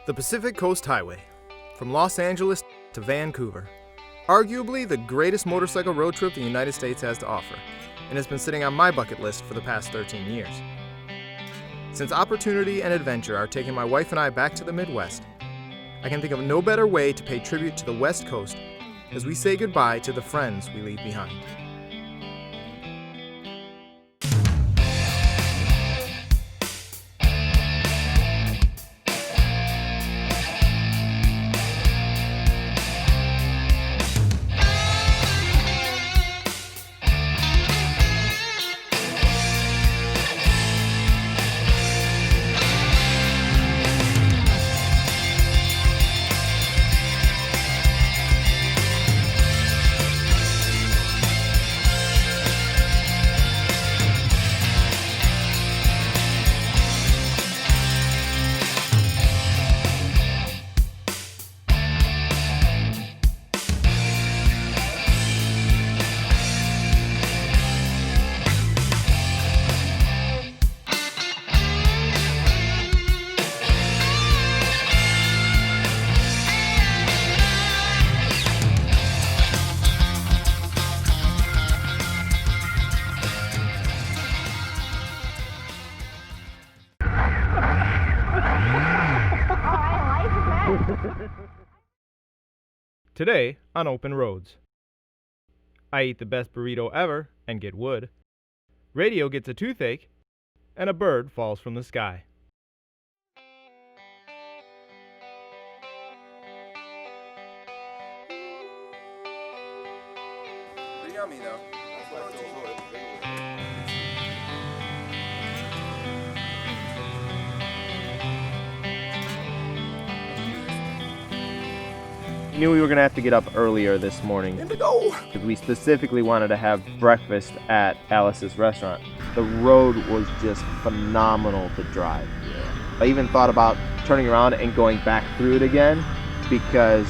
The Pacific Coast Highway, from Los Angeles to Vancouver. Arguably the greatest motorcycle road trip the United States has to offer, and has been sitting on my bucket list for the past 13 years. Since opportunity and adventure are taking my wife and I back to the Midwest, I can think of no better way to pay tribute to the West Coast as we say goodbye to the friends we leave behind. Today on Open Roads. I eat the best burrito ever and get wood. Radio gets a toothache, and a bird falls from the sky. Pretty yummy though. That's why it's so good. Knew we were gonna have to get up earlier this morning because we specifically wanted to have breakfast at Alice's restaurant. The road was just phenomenal to drive. I even thought about turning around and going back through it again because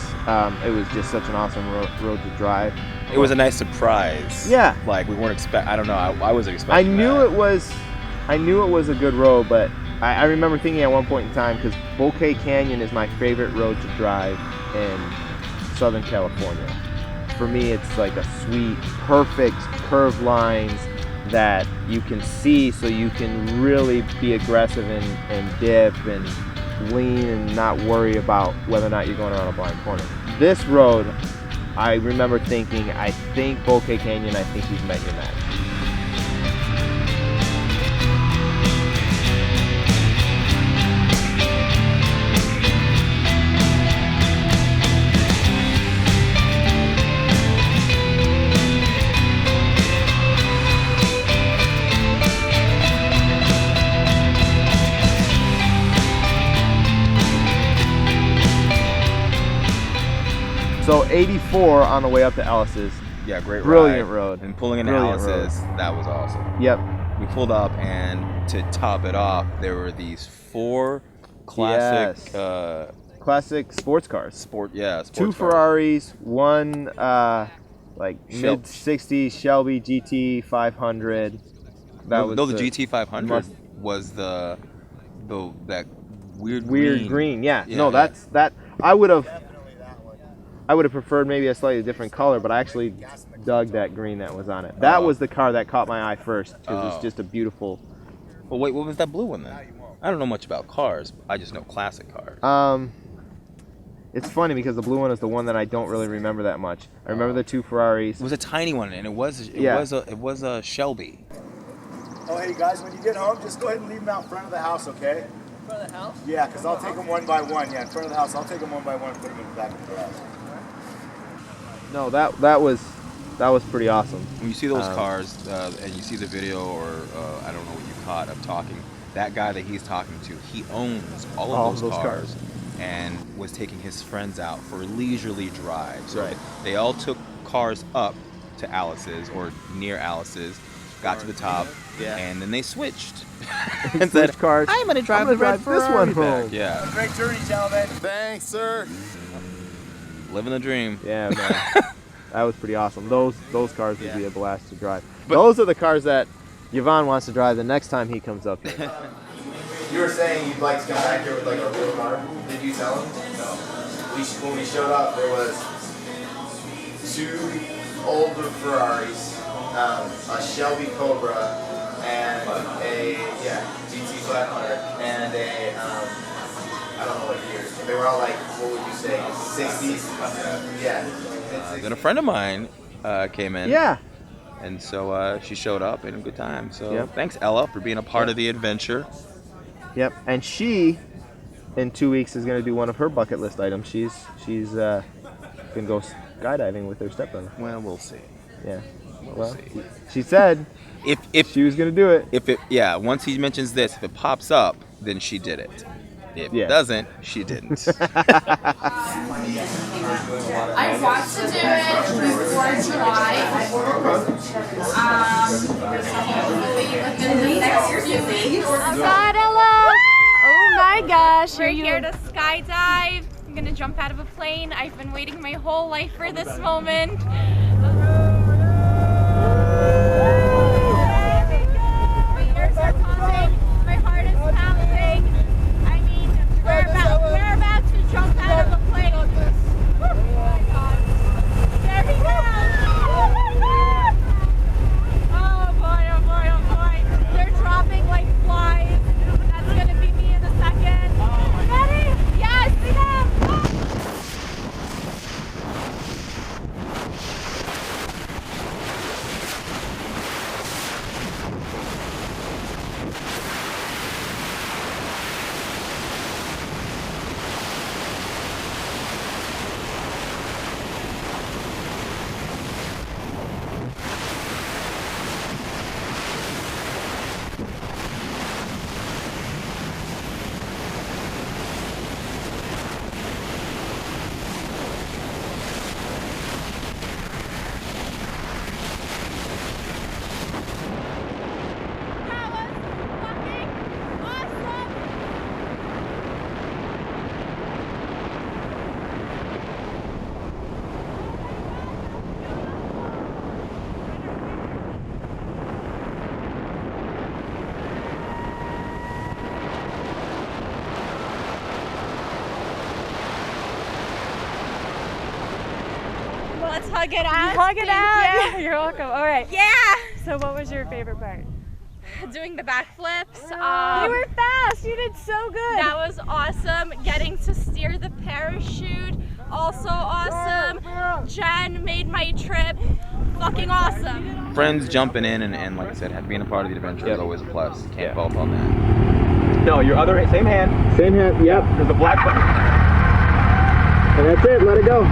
it was just such an awesome road to drive. It was a nice surprise. Yeah. Like we weren't I don't know. I wasn't expecting. I knew it was a good road, but I remember thinking at one point in time, because Bouquet Canyon is my favorite road to drive in Southern California. For me, it's like a sweet, perfect curved lines that you can see, so you can really be aggressive and dip and lean and not worry about whether or not you're going around a blind corner. This road, I remember thinking, I think Bouquet Canyon, I think you've met your match. So 84 on the way up to Alice's. Yeah, great Brilliant ride. road. And pulling into Brilliant Alice's, that was awesome. Yep. We pulled up, and to top it off, there were these 4 classic, Classic sports cars. sports 2 cars. Ferraris, one Shel- mid-60s Shelby GT 500. No, the GT 500 was that weird green. Yeah. Yeah, No, yeah. that I would have preferred maybe a slightly different color, but I actually dug that green that was on it. That was the car that caught my eye first, because it's just a beautiful. Well, wait, what was that blue one then? I don't know much about cars. I just know classic cars. It's funny because the blue one is the one that I don't really remember that much. I remember the 2 Ferraris. It was a tiny one, and it was a Shelby. Oh, hey guys, when you get home, just go ahead and leave them out front of the house, okay? In front of the house? Yeah, because I'll take them one by one. Yeah, in front of the house. I'll take them one by one and put them in the back of the garage. No, that was pretty awesome. When you see those cars and you see the video, or I don't know what you caught of talking, that guy that he's talking to, he owns all of those cars and was taking his friends out for leisurely drives. So Right. they all took cars up to Alice's or near Alice's, got to the top, and then they switched and said, cars. I'm going to drive the red this Ferrari one back. home. Yeah, Great journey, gentlemen. thanks, sir. Living the dream. Yeah, man. That was pretty awesome. Those cars would be a blast to drive. Those are the cars that Yvonne wants to drive the next time he comes up here. You were saying you'd like to come back here with like a real car. Did you tell him? No. When we showed up, there was 2 older Ferraris, a Shelby Cobra, and a GT 500, and a I don't know what years. They were all like, what would you say, 60s? Yeah. Then a friend of mine came in. Yeah. And so she showed up and a good time. So thanks, Ella, for being a part of the adventure. Yep. And she, in 2 weeks, is going to do one of her bucket list items. She's going to go skydiving with her stepbrother. Well, we'll see. Yeah. We'll see. She said if she was going to do it. Once he mentions this, if it pops up, then she did it. If it doesn't, she didn't. I want to do it before July. Hopefully within the next few weeks. Oh God, Ella! Oh my gosh! We're here to skydive. I'm gonna jump out of a plane. I've been waiting my whole life for this moment. My ears are pumping. My heart is pounding. We're about to jump out of a plane. Oh my God. There he goes. Oh boy, oh boy, oh boy. They're dropping like flies. That's going to be me in a second. Ready? Yes, we have. Let's hug it out. Hug it out. Yeah. You're welcome. All right. Yeah. So what was your favorite part? Doing the backflips. You were fast. You did so good. That was awesome. Getting to steer the parachute, also awesome. Jen made my trip fucking awesome. Friends jumping in and like I said, being a part of the adventure is always a plus. Can't fault on that. No, your other same hand. Same hand. Yep. There's a black button. And that's it. Let it go.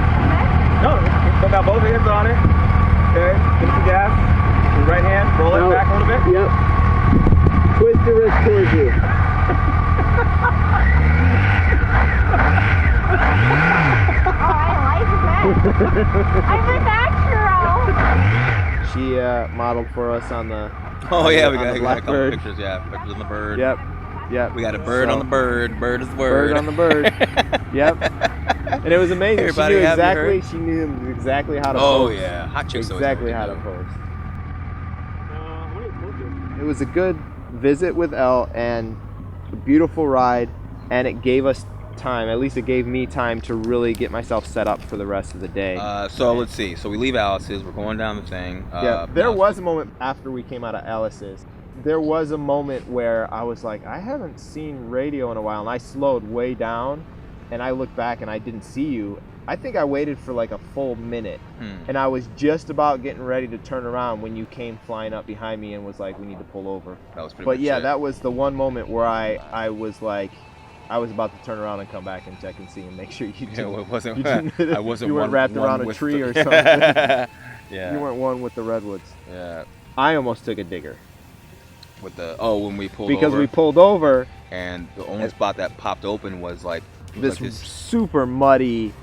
No, put out both hands on it. Okay, give it some gas. Your right hand, roll it back a little bit. Yep. Twist your wrist towards you. I'm a natural. She modeled for us on the. Oh yeah, we got a couple bird. pictures. Yeah, pictures on the bird. Yep. We got a bird on the bird. Bird is the word. Bird on the bird. Yep. And it was amazing. Everybody She knew exactly how to Oh pose. yeah, hot chicks. Exactly how to pose. It was a good visit with Elle and a beautiful ride, and it gave us time. At least it gave me time to really get myself set up for the rest of the day. So let's see. So we leave Alice's. We're going down the thing. There was a moment after we came out of Alice's. There was a moment where I was like, I haven't seen radio in a while, and I slowed way down, and I looked back and I didn't see you. I think I waited for like a full minute, and I was just about getting ready to turn around when you came flying up behind me and was like, we need to pull over. That was pretty But much yeah, it. that was the one moment where I was like, I was about to turn around and come back and check and see and make sure you didn't. It wasn't. I wasn't. You weren't wrapped around a tree or something. Yeah. You weren't one with the redwoods. Yeah. I almost took a digger. With the when we pulled because over. we pulled over, and the only spot that popped open was like this super muddy.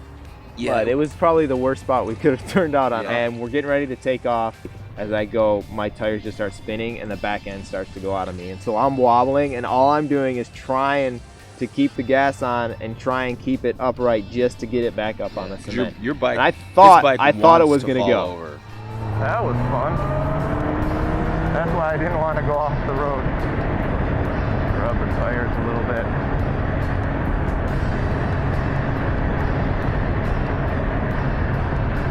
Yeah. Mud. It was probably the worst spot we could have turned out on. Yeah. And we're getting ready to take off. As I go, my tires just start spinning and the back end starts to go out of me. And so I'm wobbling, and all I'm doing is trying to keep the gas on and try and keep it upright just to get it back up on the cement. Your bike. And I thought it was going to go. Over. That was fun. That's why I didn't want to go off the road. rubber tires a little bit.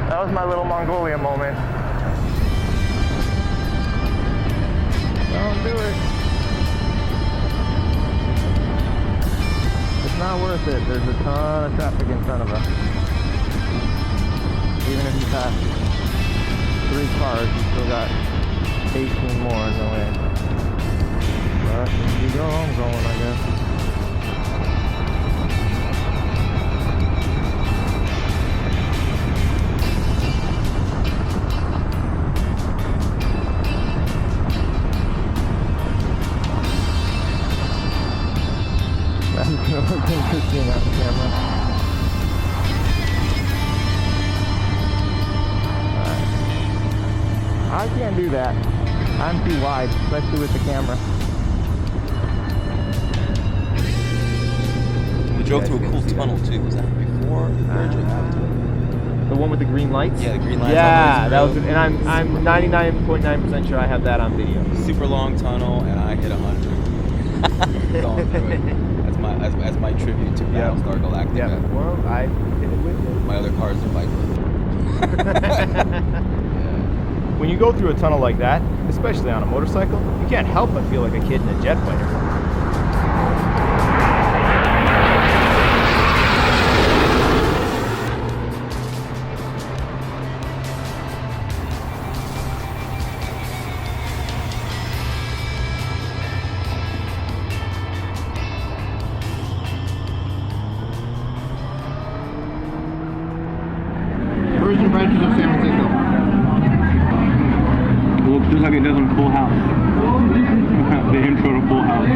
That was my little Mongolia moment. Don't do it. It's not worth it. There's a ton of traffic in front of us. Even if you pass 3 cars, you still got 18 more in the way. But if you go, I'm going, I guess. That's gonna look interesting on camera. I can't do that. I'm too wide, especially with the camera. We drove through a cool tunnel too. Was that before the bridge or after? The one with the green lights? Yeah, the green lights. Yeah, that was, and I'm 99.9% sure I have that on video. Super long tunnel, and I hit 100. Going through it. As my tribute to Battlestar Galactica. Yeah, well, I did it with you. My other car is a Viper. When you go through a tunnel like that, especially on a motorcycle, you can't help but feel like a kid in a jet fighter. Where's your branches of San Francisco? Looks just like it does on Full House. The intro to Full House.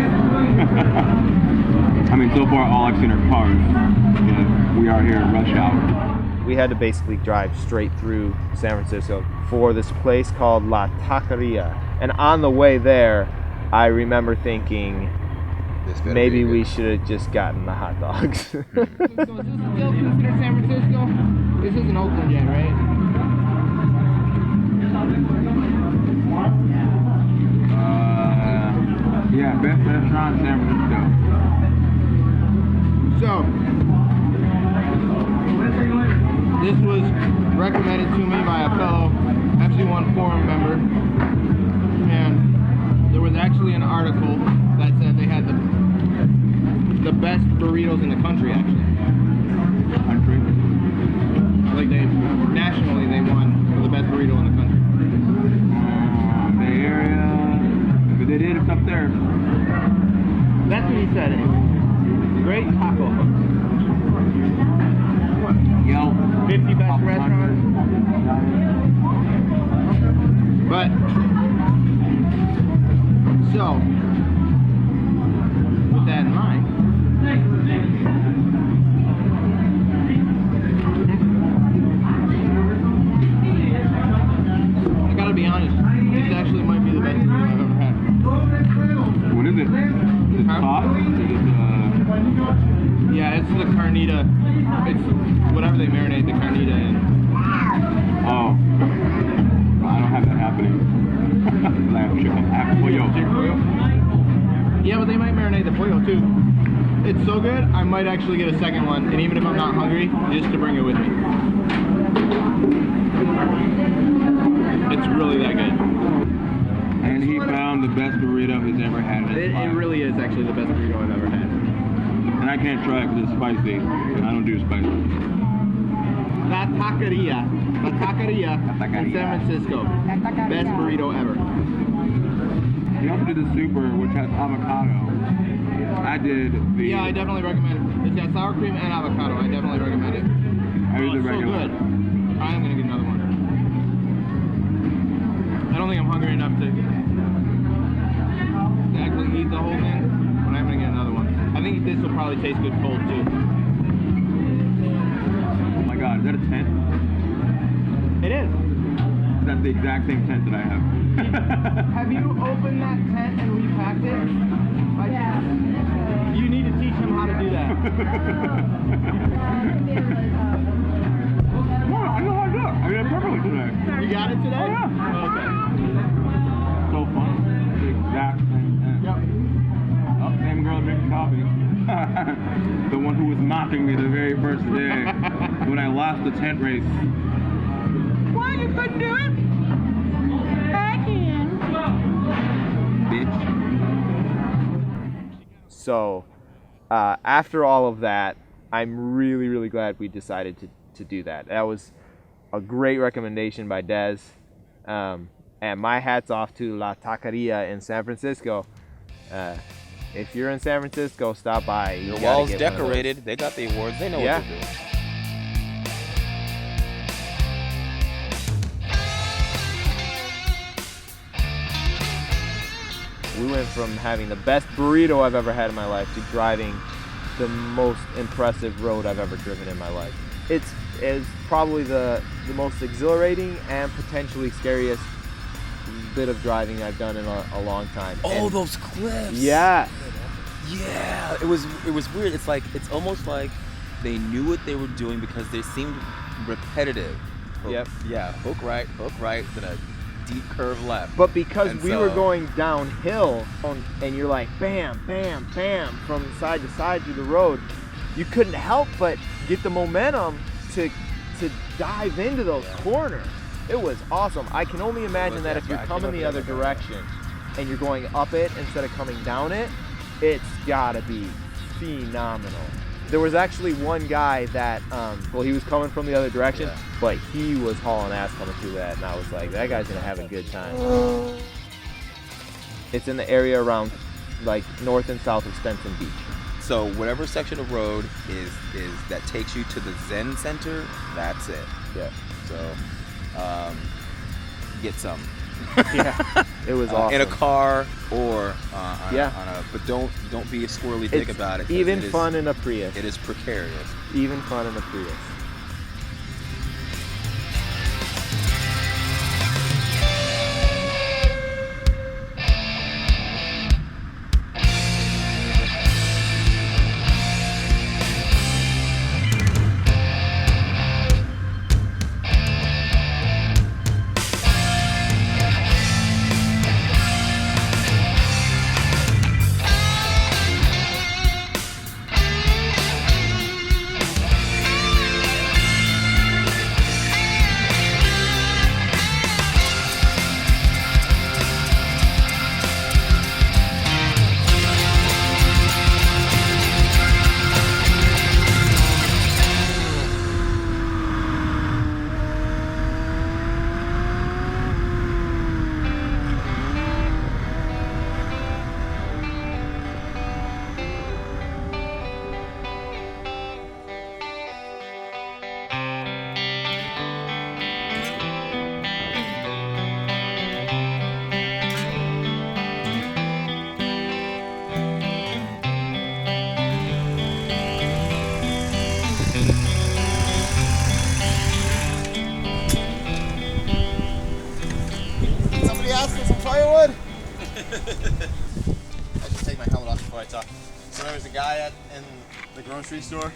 I mean, so far all I've seen are cars, but we are here in rush hour. We had to basically drive straight through San Francisco for this place called La Taqueria. And on the way there, I remember thinking, maybe we should have just gotten the hot dogs. So is this still considered San Francisco? This isn't Oakland yet, right? Yeah, best restaurant in San Francisco. So, this was recommended to me by a fellow FC1 forum member, and there was actually an article that said they had the best burritos in the country, actually. Like nationally they won for the best burrito in the country. Bay Area, but they did it up there. That's what he said anyway. Great taco. Yo, 50 best restaurants. But, so, with that in mind, I gotta be honest, this actually might be the best burrito I've ever had. what is it? Is it hot? Is it, Yeah, it's the carnita. It's whatever they marinate the carnita in. oh. I don't have that happening. I have chicken. I have pollo. Yeah, but they might marinate the pollo too. It's so good, I might actually get a second one, and even if I'm not hungry, just to bring it with me. It's really that good. And he found the best burrito he's ever had in his life. It really is actually the best burrito I've ever had. And I can't try it because it's spicy. And I don't do spicy. La Taqueria. La Taqueria in San Francisco. Best burrito ever. He also did the super, which has avocado. I did the... Yeah, I definitely recommend it. It's got sour cream and avocado. I definitely recommend it. I did the It's so regular. good. I am going to get another one. I don't think I'm hungry enough to actually eat the whole thing, but I'm going to get another one. I think this will probably taste good cold too. Oh my god, is that a tent? It is. That's the exact same tent that I have. Have you opened that tent and repacked it? Yeah. You need to teach him how to do that. No, I know how to do it. I did it perfectly today. You got it today? Oh, yeah. Okay. So fun. The exact same tent. Yep. Oh, same girl drinking coffee. The one who was mocking me the very first day when I lost the tent race. Why you couldn't do it? I can. Bitch. So after all of that, I'm really, really glad we decided to do that. That was a great recommendation by Des. And my hat's off to La Taqueria in San Francisco. If you're in San Francisco, stop by. You The gotta walls get one of those. decorated. They got the awards. They know Yeah. what they're doing. We went from having the best burrito I've ever had in my life to driving the most impressive road I've ever driven in my life. It's probably the most exhilarating and potentially scariest bit of driving I've done in a long time. Oh, And those cliffs. yeah, Yeah, it was weird. It's almost like they knew what they were doing because they seemed repetitive. Yep. Yeah, hook right, then a deep curve left. but because And we so- were going downhill and you're like bam, bam, bam from side to side through the road, you couldn't help but get the momentum to dive into those corners. It was awesome. I can only imagine that if you're coming the other direction and you're going up it instead of coming down it, it's gotta be phenomenal. There was actually one guy that, he was coming from the other direction, but he was hauling ass coming through that, and I was like, that guy's gonna have a good time. It's in the area around, like, north and south of Spencer Beach. So whatever section of road is that takes you to the Zen Center, that's it. Yeah. So get some. Yeah, it was awesome. In a car or Yeah. but don't be a squirrely dick It's about it. 'cause even it is- fun in a Prius. It is precarious. Even fun in a Prius. Somebody asked for some firewood? I just take my helmet off before I talk. So there was a guy in the grocery store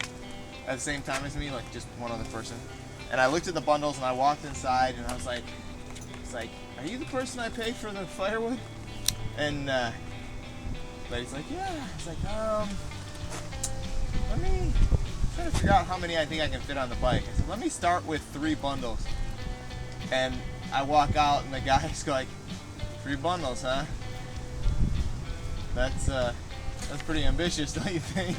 at the same time as me, like just one other person. And I looked at the bundles and I walked inside and I was like, are you the person I pay for the firewood? And but he's like, yeah. He's like, let me try to figure out how many I think I can fit on the bike. I said, let me start with 3 bundles. And I walk out and the guy's like, 3 bundles, huh? That's pretty ambitious, don't you think?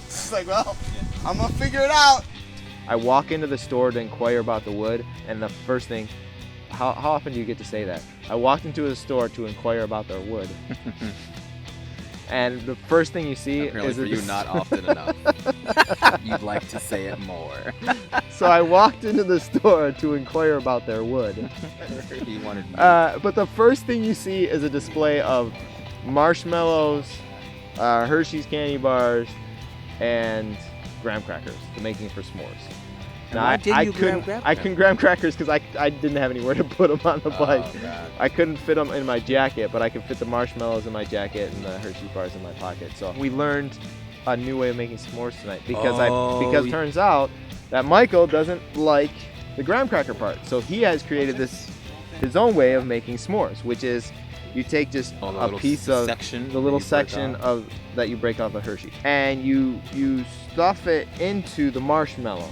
It's like, well, I'm gonna figure it out. I walk into the store to inquire about the wood, and the first thing, how often do you get to say that? I walked into a store to inquire about their wood. And the first thing you see Apparently is for you, not often enough. You'd like to say it more. So I walked into the store to inquire about their wood. You wanted But the first thing you see is a display of marshmallows, Hershey's candy bars, and graham crackers, the making for s'mores. And why didn't you grab graham I couldn't graham crackers because I didn't have anywhere to put them on the bike. God. I couldn't fit them in my jacket, but I could fit the marshmallows in my jacket and the Hershey bars in my pocket. So we learned a new way of making s'mores tonight because because turns out that Michael doesn't like the graham cracker part. So he has created his own way of making s'mores, which is You take just Oh, the a little piece of section the little that you break section off? of that you break off the Hershey, and you stuff it into the marshmallow,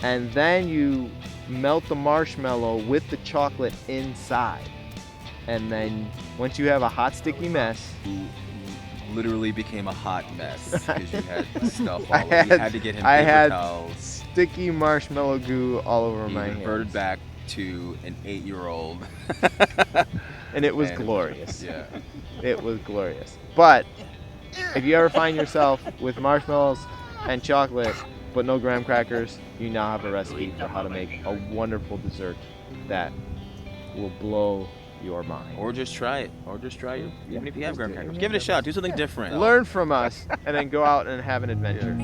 and then you melt the marshmallow with the chocolate inside, and then once you have a hot sticky mess. Literally became a hot mess because you had stuff all I over. You had to get him I paper had towels. sticky marshmallow goo all over He my hands. reverted back to an 8-year-old. And it was And- glorious. Yeah. It was glorious. But if you ever find yourself with marshmallows and chocolate but no graham crackers, you now have a recipe for how to make a wonderful dessert that will blow your mind. Or just try it. Or just try it. Even if you have graham do it. crackers. Give it a shot. Do something different. Learn from us and then go out and have an adventure.